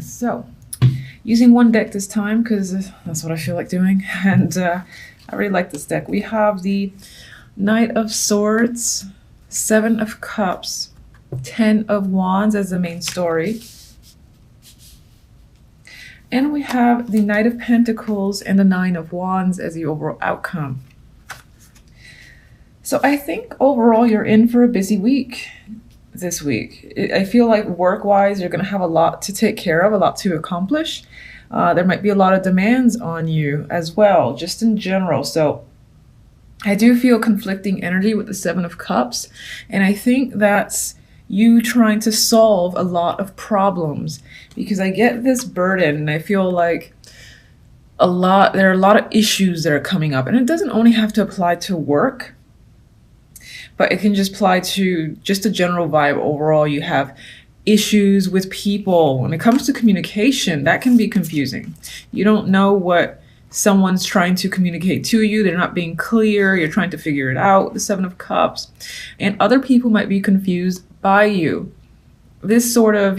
So, using one deck this time because that's what I feel like doing, and I really like this deck. We have the Knight of Swords, Seven of Cups, Ten of Wands as the main story. And we have the Knight of Pentacles and the Nine of Wands as the overall outcome. So I think overall you're in for a busy week this week. I feel like work-wise you're going to have a lot to take care of, a lot to accomplish. There might be a lot of demands on you as well, just in general. So I do feel conflicting energy with the Seven of Cups, and I think that's you trying to solve a lot of problems, because I get this burden and I feel like there are a lot of issues that are coming up, and it doesn't only have to apply to work, but it can just apply to just a general vibe. Overall, you have issues with people. When it comes to communication, that can be confusing. You don't know what someone's trying to communicate to you. They're not being clear. You're trying to figure it out, the Seven of Cups. And other people might be confused by you. This sort of,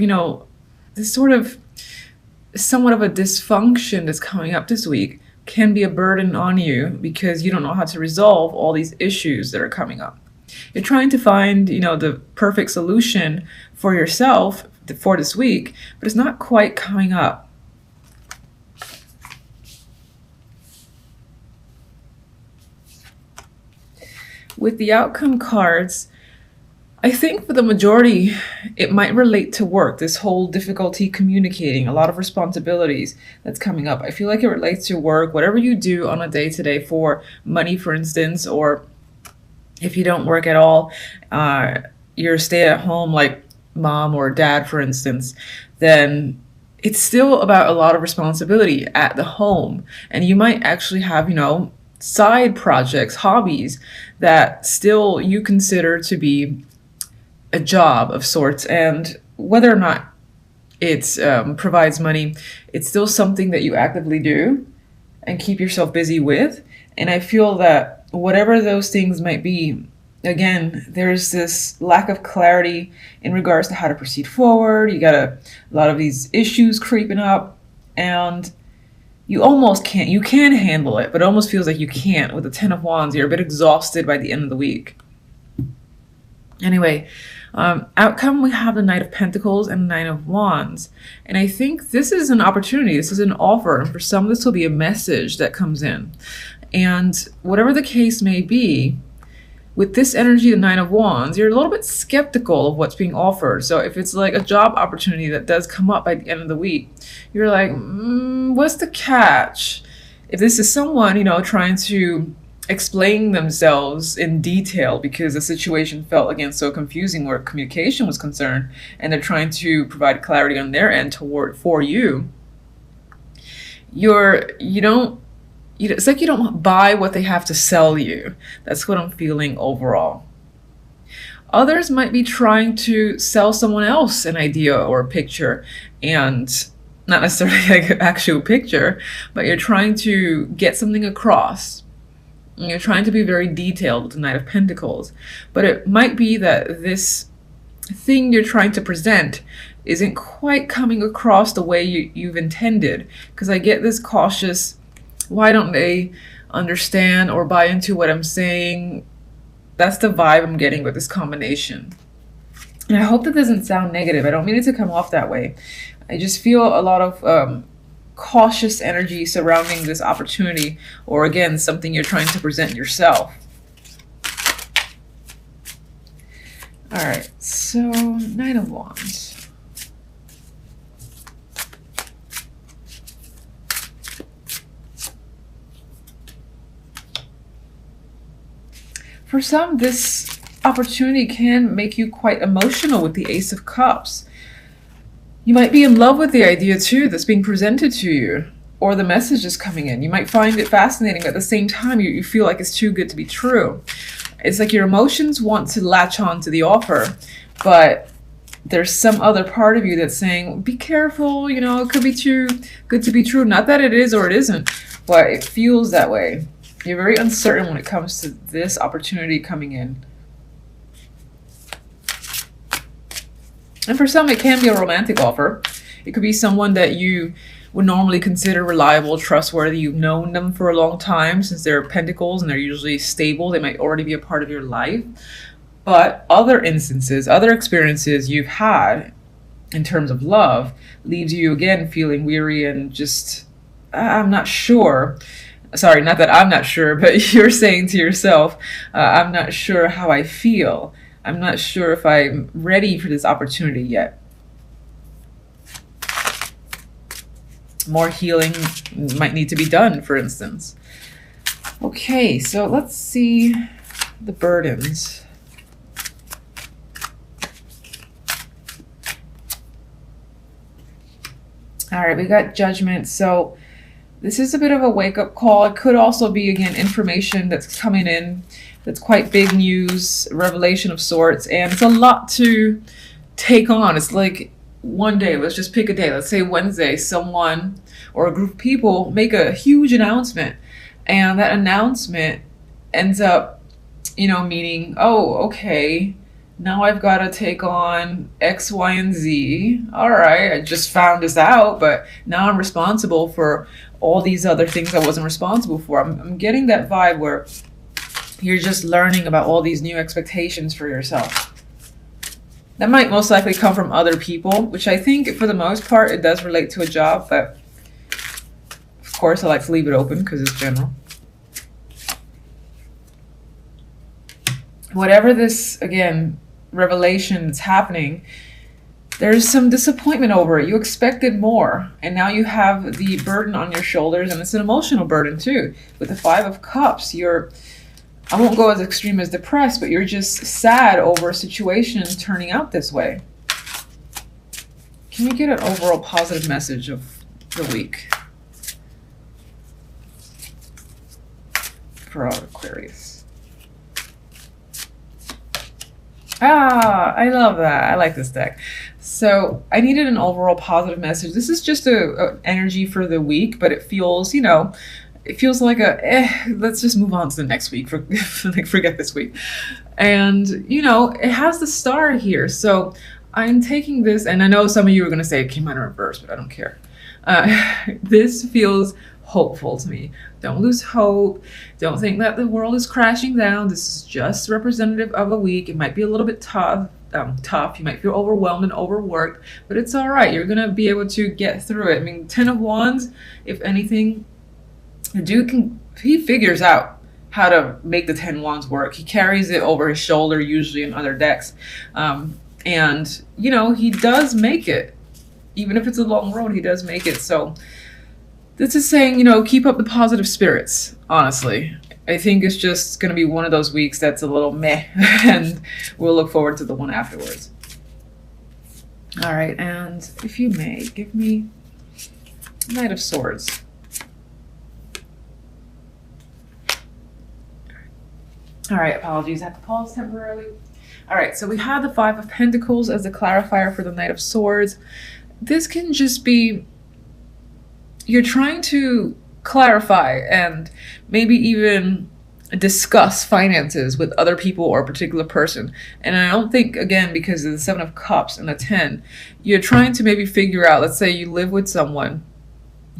somewhat of a dysfunction that's coming up this week can be a burden on you because you don't know how to resolve all these issues that are coming up. You're trying to find, the perfect solution for yourself for this week, but it's not quite coming up. With the outcome cards, I think for the majority, it might relate to work, this whole difficulty communicating, a lot of responsibilities that's coming up. I feel like it relates to work, whatever you do on a day-to-day for money, for instance, or if you don't work at all, you're stay-at-home like mom or dad, for instance, then it's still about a lot of responsibility at the home. And you might actually have, side projects, hobbies that still you consider to be a job of sorts. And whether or not it provides money, it's still something that you actively do and keep yourself busy with. And I feel that whatever those things might be, again, there's this lack of clarity in regards to how to proceed forward. You got a lot of these issues creeping up, and you almost can't. You can handle it, but it almost feels like you can't. With the Ten of Wands, you're a bit exhausted by the end of the week. Anyway, outcome, we have the Knight of Pentacles and Nine of Wands. And I think this is an opportunity. This is an offer. And for some, this will be a message that comes in. And whatever the case may be, with this energy, the Nine of Wands, you're a little bit skeptical of what's being offered. So if it's like a job opportunity that does come up by the end of the week, you're like, what's the catch? If this is someone, trying to explain themselves in detail because the situation felt, again, so confusing where communication was concerned, and they're trying to provide clarity on their end for you, it's like you don't buy what they have to sell you. That's what I'm feeling overall. Others might be trying to sell someone else an idea or a picture, and not necessarily like an actual picture, but you're trying to get something across. And you're trying to be very detailed with the Knight of Pentacles. But it might be that this thing you're trying to present isn't quite coming across the way you've intended. Because I get this cautious, why don't they understand or buy into what I'm saying? That's the vibe I'm getting with this combination. And I hope that doesn't sound negative. I don't mean it to come off that way. I just feel a lot of cautious energy surrounding this opportunity, or again, something you're trying to present yourself. All right, so Nine of Wands. For some, this opportunity can make you quite emotional with the Ace of Cups. You might be in love with the idea too that's being presented to you, or the message is coming in. You might find it fascinating, but at the same time, you feel like it's too good to be true. It's like your emotions want to latch on to the offer, but there's some other part of you that's saying, be careful, it could be too good to be true. Not that it is or it isn't, but it feels that way. You're very uncertain when it comes to this opportunity coming in. And for some, it can be a romantic offer. It could be someone that you would normally consider reliable, trustworthy. You've known them for a long time, since they're pentacles and they're usually stable. They might already be a part of your life. But other instances, other experiences you've had in terms of love leaves you again feeling weary and just, I'm not sure. Sorry, not that I'm not sure, but you're saying to yourself, I'm not sure how I feel. I'm not sure if I'm ready for this opportunity yet. More healing might need to be done, for instance. Okay, so let's see the burdens. All right, we got Judgment. So this is a bit of a wake-up call. It could also be, again, information that's coming in that's quite big news, revelation of sorts, and it's a lot to take on. It's like one day, let's just pick a day, let's say Wednesday, someone or a group of people make a huge announcement, and that announcement ends up, you know, meaning, oh, okay, now I've got to take on X, Y, and Z. All right, I just found this out, but now I'm responsible for all these other things I wasn't responsible for. I'm getting that vibe where you're just learning about all these new expectations for yourself. That might most likely come from other people, which I think for the most part, it does relate to a job, but of course I like to leave it open because it's general. Whatever this, again, revelation that's happening, there's some disappointment over it. You expected more, and now you have the burden on your shoulders, and it's an emotional burden too. With the Five of Cups, you're, I won't go as extreme as depressed, but you're just sad over a situation turning out this way. Can we get an overall positive message of the week for our Aquarius? Ah, I love that. I like this deck. So I needed an overall positive message. This is just a energy for the week, but it feels, you know, it feels like let's just move on to the next week. Like, forget this week. And, you know, it has the star here. So I'm taking this, and I know some of you are going to say it came out in reverse, but I don't care. This feels hopeful to me. Don't lose hope. Don't think that the world is crashing down. This is just representative of a week. It might be a little bit tough. You might feel overwhelmed and overworked, but it's all right. You're gonna be able to get through it. I mean, 10 of Wands, if anything, the dude he figures out how to make the 10 Wands work. He carries it over his shoulder, usually in other decks. And, you know, he does make it. Even if it's a long road, he does make it. So this is saying, you know, keep up the positive spirits, honestly. I think it's just going to be one of those weeks that's a little meh, and we'll look forward to the one afterwards. All right, and if you may, give me Knight of Swords. All right, apologies, I have to pause temporarily. All right, so we have the Five of Pentacles as the clarifier for the Knight of Swords. This can just be, you're trying to clarify and maybe even discuss finances with other people or a particular person. And I don't think, again, because of the Seven of Cups and the 10, you're trying to maybe figure out, let's say you live with someone,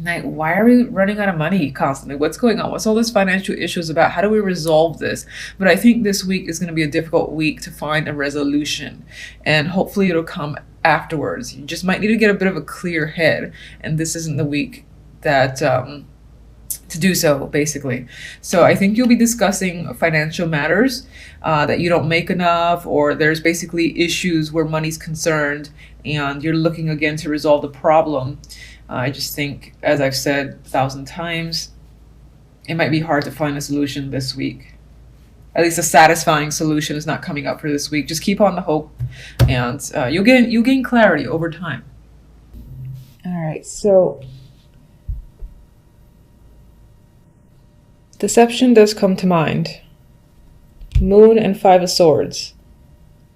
like, why are we running out of money constantly? What's going on? What's all this financial issues about? How do we resolve this? But I think this week is going to be a difficult week to find a resolution, and hopefully it'll come afterwards. You just might need to get a bit of a clear head, and this isn't the week that to do so, basically. So I think you'll be discussing financial matters, that you don't make enough, or there's basically issues where money's concerned and you're looking again to resolve the problem. I just think, as I've said 1,000 times, it might be hard to find a solution this week. At least a satisfying solution is not coming up for this week. Just keep on the hope, and you'll gain clarity over time. All right, so deception does come to mind. Moon and Five of Swords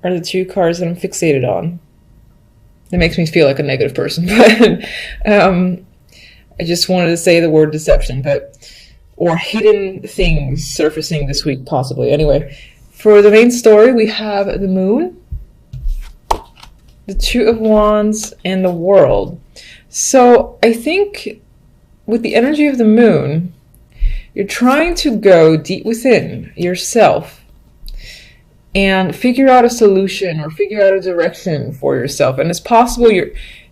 are the two cards that I'm fixated on. It makes me feel like a negative person, but I just wanted to say the word deception, or hidden things surfacing this week, possibly. Anyway, for the main story, we have the Moon The Two of Wands and the World. So I think with the energy of the moon, you're trying to go deep within yourself and figure out a solution or figure out a direction for yourself. And it's possible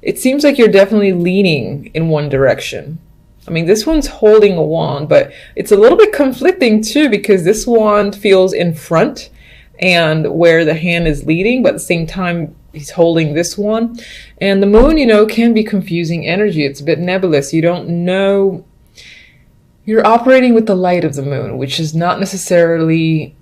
it seems like you're definitely leaning in one direction. I mean, this one's holding a wand, but it's a little bit conflicting too, because this wand feels in front and where the hand is leading, but at the same time, he's holding this one. And the moon, can be confusing energy. It's a bit nebulous. You don't know. You're operating with the light of the moon, which is not necessarily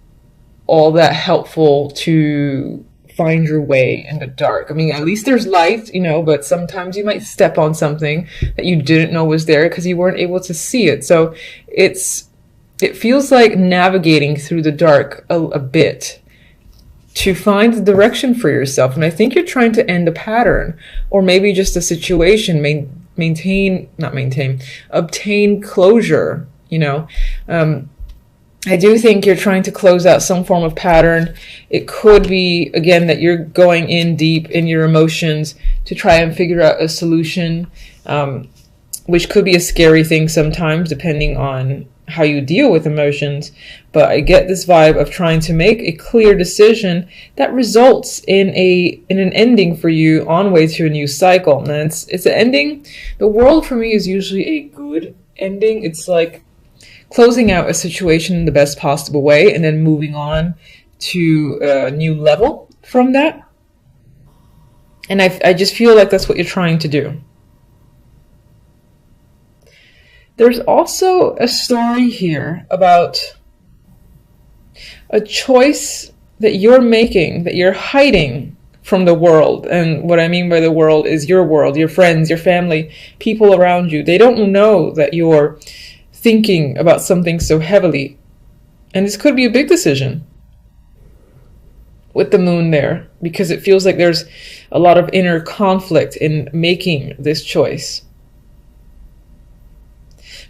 all that helpful to find your way in the dark. I mean, at least there's light, but sometimes you might step on something that you didn't know was there because you weren't able to see it. So it feels like navigating through the dark a bit to find the direction for yourself. And I think you're trying to end a pattern or maybe just a situation, obtain closure, I do think you're trying to close out some form of pattern. It could be, again, that you're going in deep in your emotions to try and figure out a solution, which could be a scary thing sometimes, depending on how you deal with emotions. But I get this vibe of trying to make a clear decision that results in an ending for you on way to a new cycle. And it's an ending. The World for me is usually a good ending. It's like closing out a situation in the best possible way and then moving on to a new level from that. And I just feel like that's what you're trying to do. There's also a story here about a choice that you're making, that you're hiding from the world. And what I mean by the world is your world, your friends, your family, people around you. They don't know that you're thinking about something so heavily. And this could be a big decision with the moon there, because it feels like there's a lot of inner conflict in making this choice.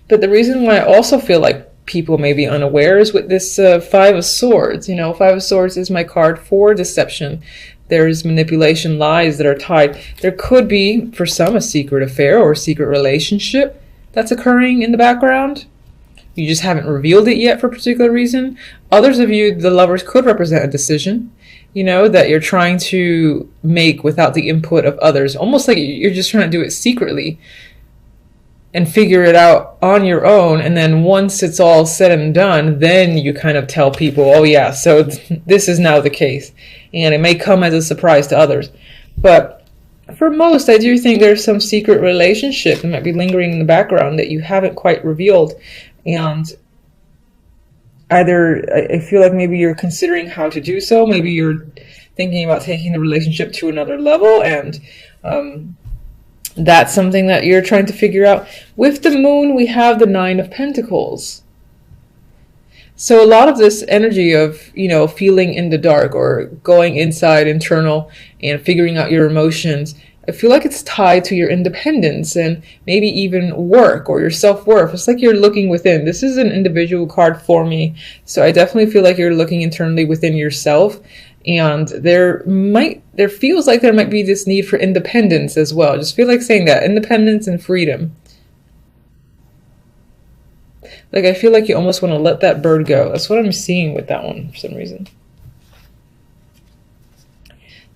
But the reason why I also feel like people may be unaware is with this Five of Swords. Five of Swords is my card for deception. There's manipulation, lies that are tied. There could be, for some, a secret affair or a secret relationship that's occurring in the background. You just haven't revealed it yet for a particular reason. Others of you, the Lovers, could represent a decision, that you're trying to make without the input of others. Almost like you're just trying to do it secretly and figure it out on your own. And then once it's all said and done, then you kind of tell people, oh yeah, so this is now the case. And it may come as a surprise to others. But for most, I do think there's some secret relationship that might be lingering in the background that you haven't quite revealed. And either I feel like maybe you're considering how to do so. Maybe you're thinking about taking the relationship to another level. And that's something that you're trying to figure out. With the moon, we have the Nine of Pentacles. So a lot of this energy of, feeling in the dark or going inside, internal, and figuring out your emotions, I feel like it's tied to your independence and maybe even work or your self-worth. It's like you're looking within. This is an individual card for me. So I definitely feel like you're looking internally within yourself. And there feels like there might be this need for independence as well. I just feel like saying that, independence and freedom. Like, I feel like you almost want to let that bird go. That's what I'm seeing with that one for some reason.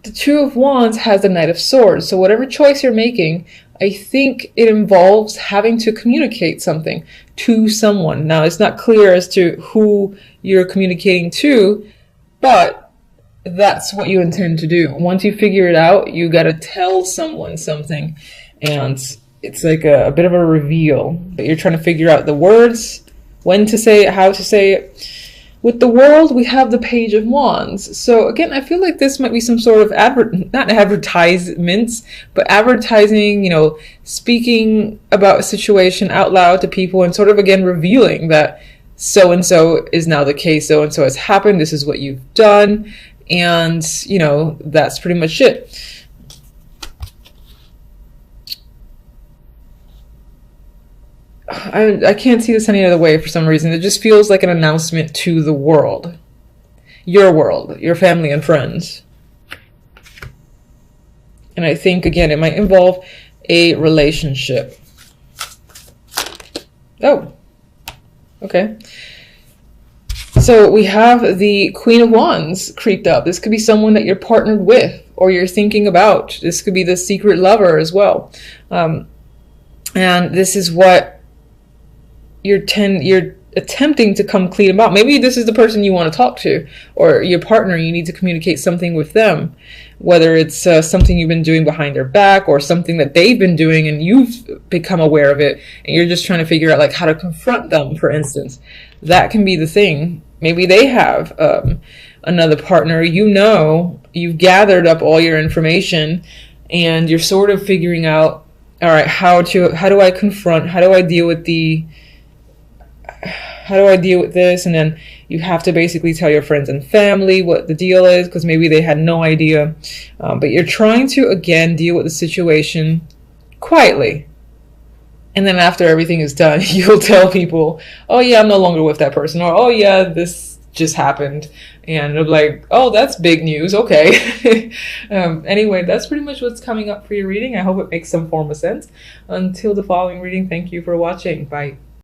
The Two of Wands has the Knight of Swords. So whatever choice you're making, I think it involves having to communicate something to someone. Now, it's not clear as to who you're communicating to, but that's what you intend to do. Once you figure it out, you got to tell someone something. And it's like a bit of a reveal. But you're trying to figure out the words, when to say it, how to say it. With the World, we have the Page of Wands. So again, I feel like this might be some sort of not advertisements, but advertising, speaking about a situation out loud to people and sort of, again, revealing that so-and-so is now the case, so-and-so has happened, this is what you've done, and, that's pretty much it. I can't see this any other way for some reason. It just feels like an announcement to the world. Your world, your family and friends. And I think, again, it might involve a relationship. Oh, okay. So we have the Queen of Wands creeped up. This could be someone that you're partnered with or you're thinking about. This could be the secret lover as well. And this is what you're attempting to come clean about. Maybe this is the person you want to talk to, or your partner. You need to communicate something with them, whether it's something you've been doing behind their back or something that they've been doing and you've become aware of it and you're just trying to figure out like how to confront them, for instance. That can be the thing. Maybe they have another partner. You know, you've gathered up all your information and you're sort of figuring out, all right, how do I confront, how do I deal with this? And then you have to basically tell your friends and family what the deal is, because maybe they had no idea. But you're trying to, again, deal with the situation quietly. And then after everything is done, you'll tell people, oh yeah, I'm no longer with that person. Or, oh yeah, this just happened. And they'll be like, oh, that's big news. Okay. Anyway, that's pretty much what's coming up for your reading. I hope it makes some form of sense. Until the following reading, thank you for watching. Bye.